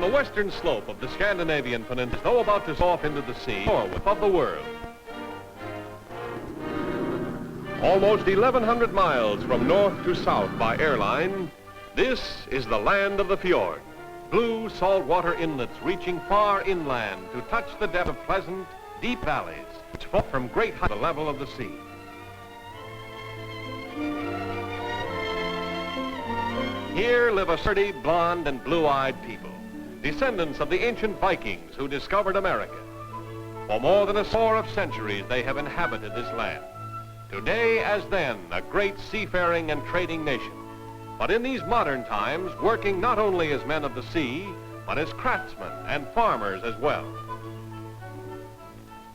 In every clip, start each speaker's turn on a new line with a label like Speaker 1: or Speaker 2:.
Speaker 1: the western slope of the Scandinavian peninsula, though about to soar off into the sea, Norway of the world. Almost 1,100 miles from north to south by airline, this is the land of the fjord. Blue saltwater inlets reaching far inland to touch the depth of pleasant, deep valleys, which fall from great height to the level of the sea. Here live a sturdy, blonde, and blue-eyed people, descendants of the ancient Vikings who discovered America. For more than a score of centuries, they have inhabited this land. Today, as then, a great seafaring and trading nation. But in these modern times, working not only as men of the sea, but as craftsmen and farmers as well.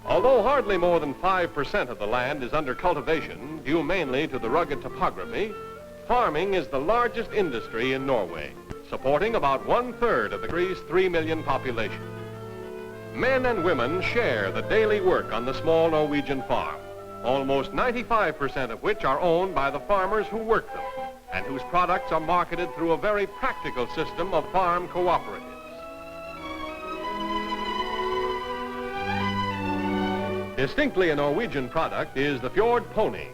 Speaker 1: Although hardly more than 5% of the land is under cultivation, due mainly to the rugged topography, farming is the largest industry in Norway, supporting about 1/3 of the country's 3 million population. Men and women share the daily work on the small Norwegian farm, almost 95% of which are owned by the farmers who work them, and whose products are marketed through a very practical system of farm cooperatives. Distinctly a Norwegian product is the fjord pony.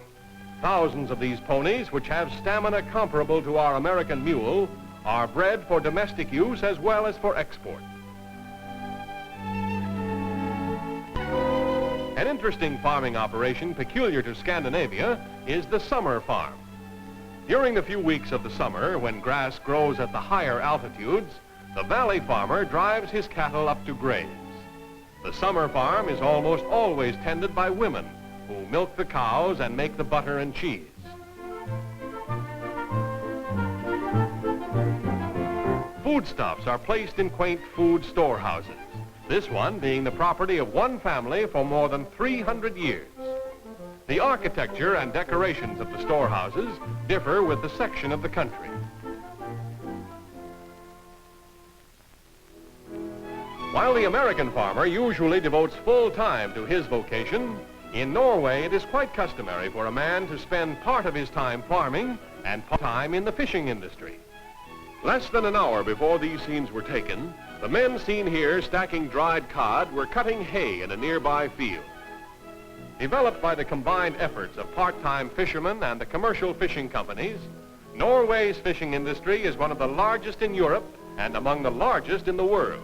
Speaker 1: Thousands of these ponies, which have stamina comparable to our American mule, are bred for domestic use as well as for export. An interesting farming operation peculiar to Scandinavia is the summer farm. During the few weeks of the summer, when grass grows at the higher altitudes, the valley farmer drives his cattle up to graze. The summer farm is almost always tended by women who milk the cows and make the butter and cheese. Foodstuffs are placed in quaint food storehouses, this one being the property of one family for more than 300 years. The architecture and decorations of the storehouses differ with the section of the country. While the American farmer usually devotes full time to his vocation, in Norway it is quite customary for a man to spend part of his time farming and part time in the fishing industry. Less than an hour before these scenes were taken, the men seen here stacking dried cod were cutting hay in a nearby field. Developed by the combined efforts of part-time fishermen and the commercial fishing companies, Norway's fishing industry is one of the largest in Europe and among the largest in the world.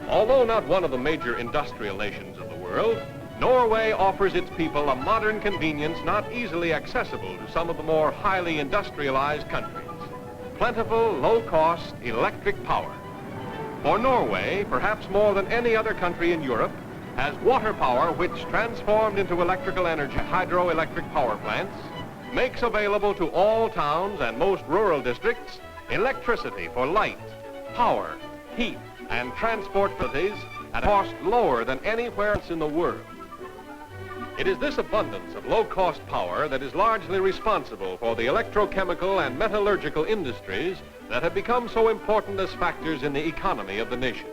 Speaker 1: Although not one of the major industrial nations of the world, Norway offers its people a modern convenience not easily accessible to some of the more highly industrialized countries. Plentiful, low-cost electric power. For Norway, perhaps more than any other country in Europe, has water power which, transformed into electrical energy, hydroelectric power plants, makes available to all towns and most rural districts electricity for light, power, heat, and transport facilities at a cost lower than anywhere else in the world. It is this abundance of low-cost power that is largely responsible for the electrochemical and metallurgical industries that have become so important as factors in the economy of the nation.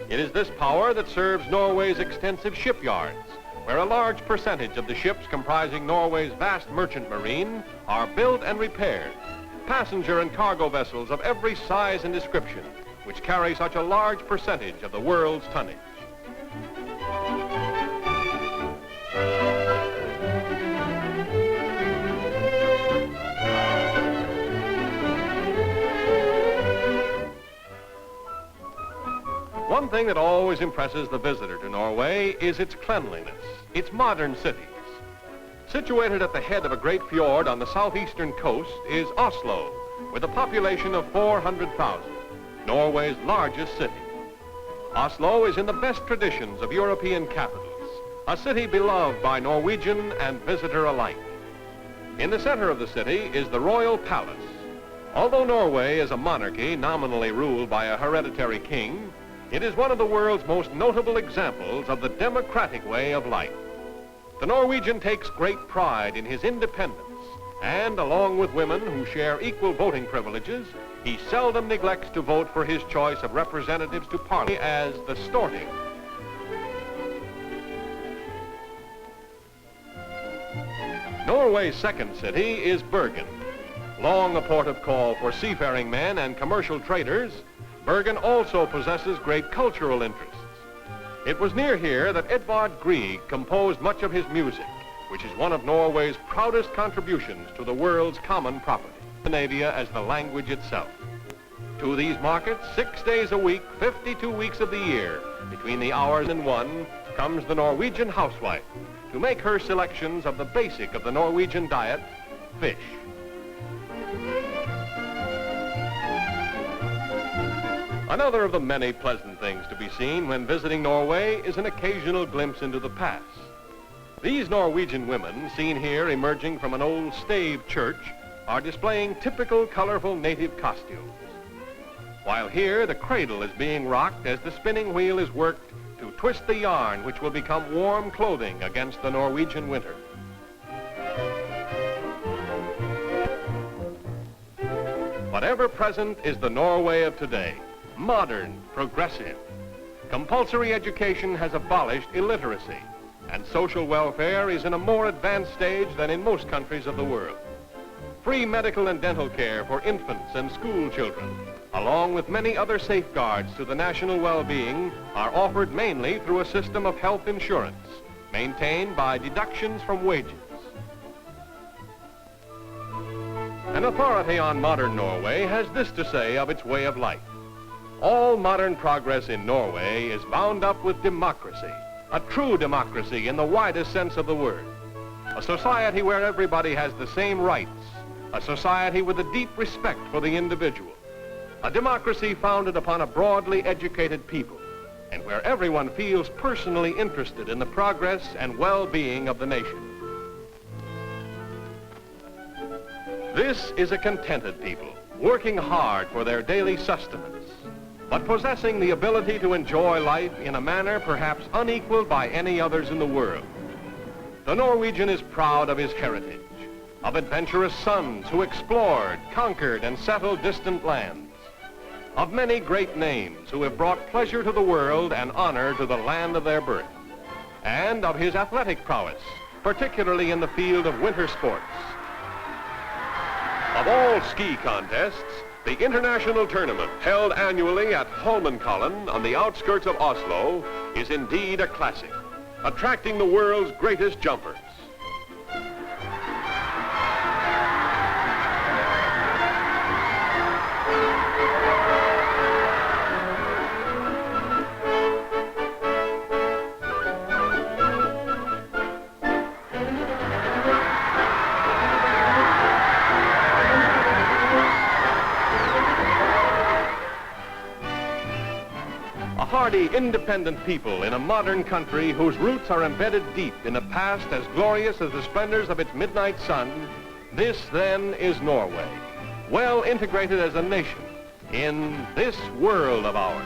Speaker 1: It is this power that serves Norway's extensive shipyards, where a large percentage of the ships comprising Norway's vast merchant marine are built and repaired, passenger and cargo vessels of every size and description, which carry such a large percentage of the world's tonnage. One thing that always impresses the visitor to Norway is its cleanliness, its modern cities. Situated at the head of a great fjord on the southeastern coast is Oslo, with a population of 400,000, Norway's largest city. Oslo is in the best traditions of European capitals, a city beloved by Norwegian and visitor alike. In the center of the city is the royal palace. Although Norway is a monarchy nominally ruled by a hereditary king, it is one of the world's most notable examples of the democratic way of life. The Norwegian takes great pride in his independence, and along with women who share equal voting privileges, he seldom neglects to vote for his choice of representatives to Parliament as the Storting. Norway's second city is Bergen. Long a port of call for seafaring men and commercial traders, Bergen also possesses great cultural interests. It was near here that Edvard Grieg composed much of his music, which is one of Norway's proudest contributions to the world's common property, Scandinavia as the language itself. To these markets, 6 days a week, 52 weeks of the year, between the hours and 1, comes the Norwegian housewife to make her selections of the basic of the Norwegian diet, fish. Another of the many pleasant things to be seen when visiting Norway is an occasional glimpse into the past. These Norwegian women, seen here emerging from an old stave church, are displaying typical colorful native costumes. While here, the cradle is being rocked as the spinning wheel is worked to twist the yarn which will become warm clothing against the Norwegian winter. But ever present is the Norway of today. Modern, progressive. Compulsory education has abolished illiteracy, and social welfare is in a more advanced stage than in most countries of the world. Free medical and dental care for infants and school children, along with many other safeguards to the national well-being, are offered mainly through a system of health insurance, maintained by deductions from wages. An authority on modern Norway has this to say of its way of life. All modern progress in Norway is bound up with democracy, a true democracy in the widest sense of the word. A society where everybody has the same rights, a society with a deep respect for the individual, a democracy founded upon a broadly educated people, and where everyone feels personally interested in the progress and well-being of the nation. This is a contented people, working hard for their daily sustenance, but possessing the ability to enjoy life in a manner perhaps unequaled by any others in the world. The Norwegian is proud of his heritage, of adventurous sons who explored, conquered, and settled distant lands, of many great names who have brought pleasure to the world and honor to the land of their birth, and of his athletic prowess, particularly in the field of winter sports. Of all ski contests, the international tournament, held annually at Holmenkollen on the outskirts of Oslo, is indeed a classic, attracting the world's greatest jumpers. Hardy, independent people in a modern country whose roots are embedded deep in a past as glorious as the splendors of its midnight sun, this then is Norway, well integrated as a nation in this world of ours.